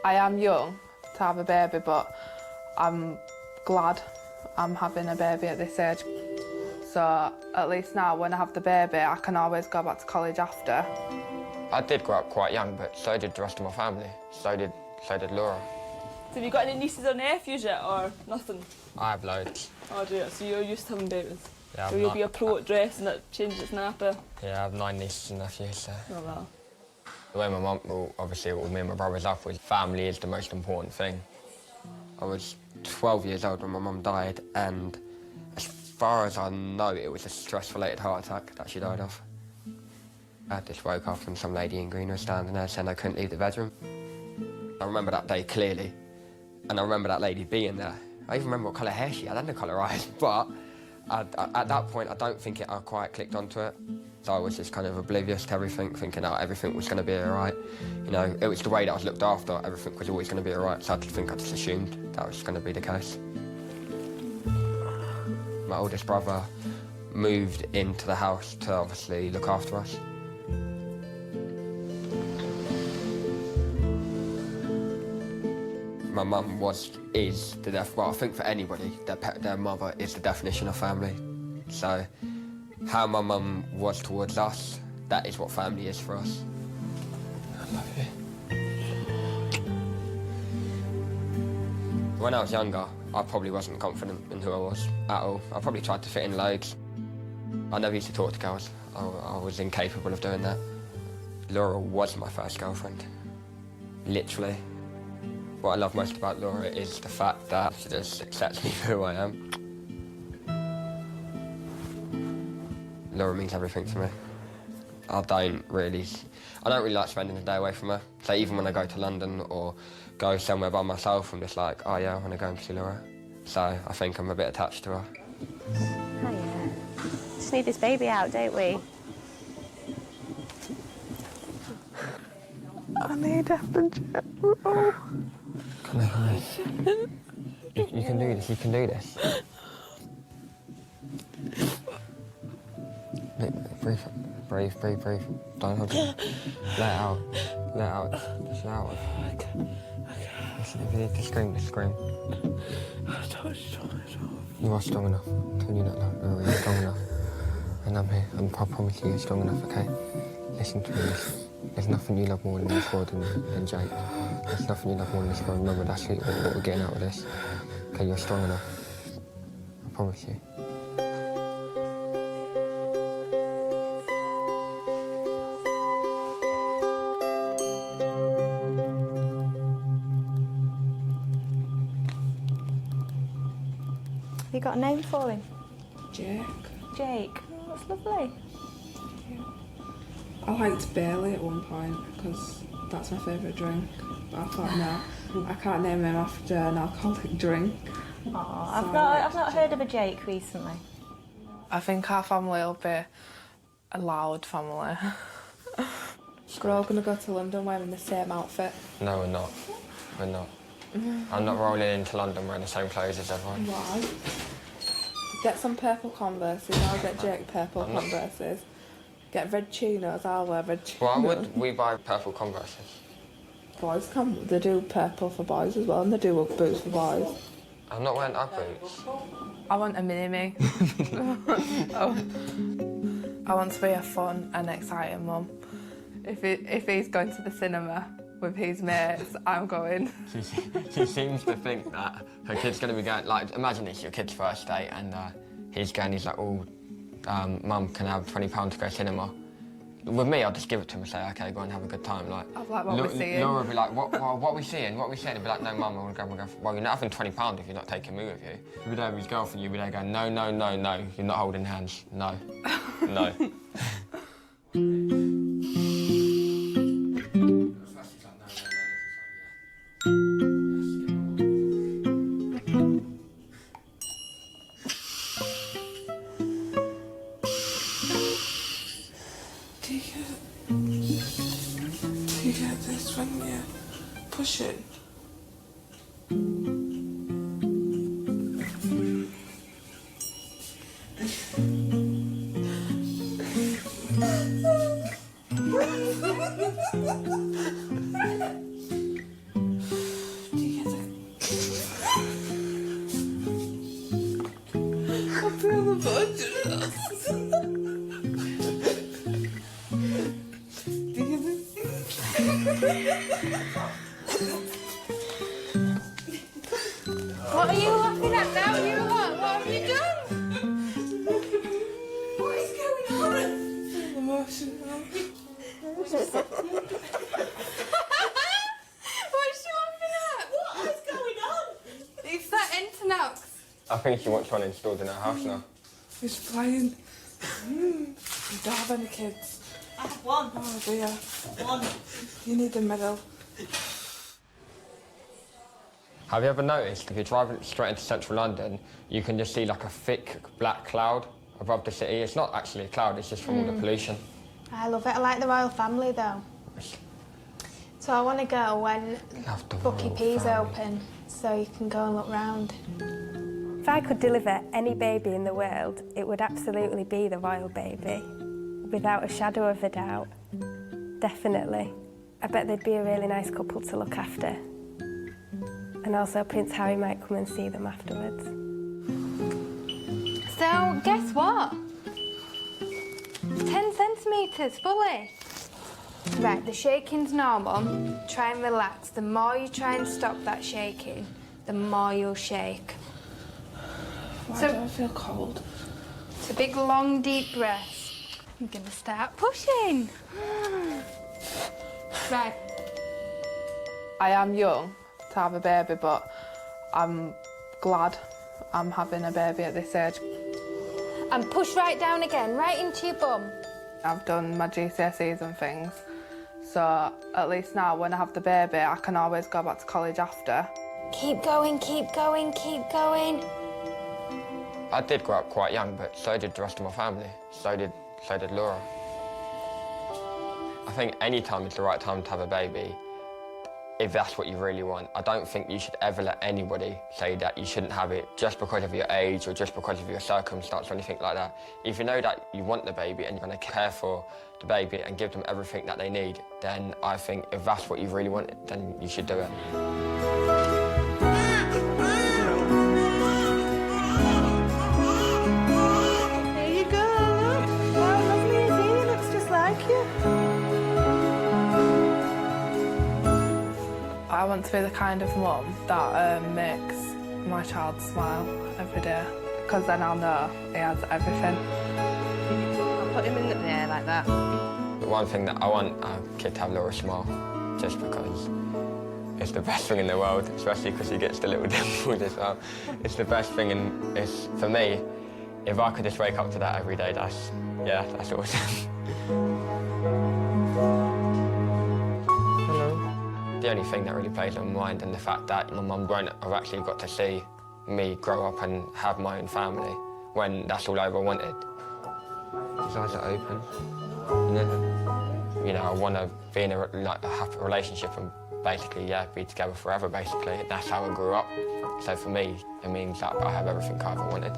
I am young to have a baby, but I'm glad I'm having a baby at this age. So at least now when I have the baby, I can always go back to college after. I did grow up quite young, but so did the rest of my family. So did Laura. So have you got any nieces or nephews yet, or nothing? I have loads. Oh dear, so you're used to having babies? Yeah, so you'll be a pro at dressing it, changing its napper? Yeah, I have 9 nieces and nephews, so... Oh well. The way my mum, well, obviously with me and my brothers up, was family is the most important thing. I was 12 years old when my mum died, and as far as I know, it was a stress-related heart attack that she died of. I just woke up and some lady in green was standing there saying I couldn't leave the bedroom. I remember that day clearly, and I remember that lady being there. I even remember what colour hair she had and the colour eyes, but at that point I don't think I quite clicked onto it. So I was just kind of oblivious to everything, thinking everything was going to be all right. You know, it was the way that I was looked after, everything was always going to be all right, so I just assumed that was going to be the case. My oldest brother moved into the house to obviously look after us. My mum well, I think for anybody, their mother is the definition of family. So how my mum was towards us, that is what family is for us. I love you. When I was younger, I probably wasn't confident in who I was at all. I probably tried to fit in loads. I never used to talk to girls. I was incapable of doing that. Laura was my first girlfriend, literally. What I love most about Laura is the fact that she just accepts me for who I am. Laura means everything to me. I don't really like spending the day away from her. So even when I go to London or go somewhere by myself, I'm just like, oh yeah, I want to go and see Laura. So I think I'm a bit attached to her. Hiya. Just need this baby out, don't we? I need FJ. Oh. Come on. You can do this, you can do this. Breathe. Don't hold it. Let it out. Let it out. Just let it out. Listen, if you need to scream, just scream. You are strong enough. Can you not know? You're strong enough. And I'm here. I promise you, you're strong enough, okay? Listen to me. There's nothing you love more in this world than Jake. There's nothing you love more in this world. Remember, that's what we're getting out of this. Okay, you're strong enough. I promise you. Have you got a name for him? Jake. Jake. Oh, that's lovely. I liked Bailey at one point because that's my favourite drink. But I thought, no, I can't name him after an alcoholic drink. Oh, I've not heard of a Jake recently. I think our family will be a loud family. We're all going to go to London wearing the same outfit. No, we're not. We're not. I'm not rolling into London wearing the same clothes as everyone. Why? Get some purple Converses, I'll get Jake purple Converses. Get red chinos, I'll wear red chinos. Why would we buy purple Converses? Boys come, they do purple for boys as well, and they do Ugg boots for boys. I'm not wearing Ugg boots. I want a mini-me. Oh. I want to be a fun and exciting mum. If he's going to the cinema with his mates, I'm going. She seems to think that her kid's going to be going, like, imagine it's your kid's first date and he's like, oh, Mum, can I have £20 to go cinema? With me, I'll just give it to him and say, OK, go and have a good time. Like, I'm like, what are we seeing? Laura would be like, what are we seeing? What are we seeing? I'd be like, no, Mum, I want to go. Well, you're not having £20 if you're not taking me with you. You'd be there with his girlfriend, you'd be there going, no, you're not holding hands, no, no. Do you get this when you push it? What are you laughing at now? You lot? What have you done? What is going on? I'm emotional. What's she laughing at? What is going on? It's that internet. I think she wants one installed in her house now. He's playing. You don't have any kids. I have one. Oh dear. One. You need a medal. Have you ever noticed if you're driving straight into central London, you can just see like a thick black cloud above the city? It's not actually a cloud, it's just from all the pollution. I love it. I like the royal family though. So I want to go when Love the Bucky royal P's family. open, so you can go and look round. If I could deliver any baby in the world, it would absolutely be the royal baby, without a shadow of a doubt. Definitely. I bet they'd be a really nice couple to look after. And also Prince Harry might come and see them afterwards. So, guess what? 10 centimetres fully. Right, the shaking's normal. Try and relax. The more you try and stop that shaking, the more you'll shake. Why So- do I feel cold? It's a big, long, deep breath. I'm gonna start pushing. Right. I am young to have a baby, but I'm glad I'm having a baby at this age. And push right down again, right into your bum. I've done my GCSEs and things, so at least now when I have the baby, I can always go back to college after. Keep going, keep going, keep going. I did grow up quite young, but so did the rest of my family. So did Laura. I think any time is the right time to have a baby, if that's what you really want. I don't think you should ever let anybody say that you shouldn't have it just because of your age or just because of your circumstance or anything like that. If you know that you want the baby and you're going to care for the baby and give them everything that they need, then I think if that's what you really want, then you should do it. There you go, look. How lovely is he? He looks just like you. I want to be the kind of mum that makes my child smile every day, because then I'll know he has everything. I'll put him in the air like that. The one thing that I want our kid to have Laura smile, just because it's the best thing in the world, especially because she gets the little dimples as well. It's the best thing, and it's, for me, if I could just wake up to that every day, that's awesome. The only thing that really plays on my mind and the fact that my mum won't have actually got to see me grow up and have my own family when that's all I ever wanted. His eyes are open. You know, I want to be in a happy relationship and basically, yeah, be together forever, basically. That's how I grew up. So for me, it means that I have everything I ever wanted.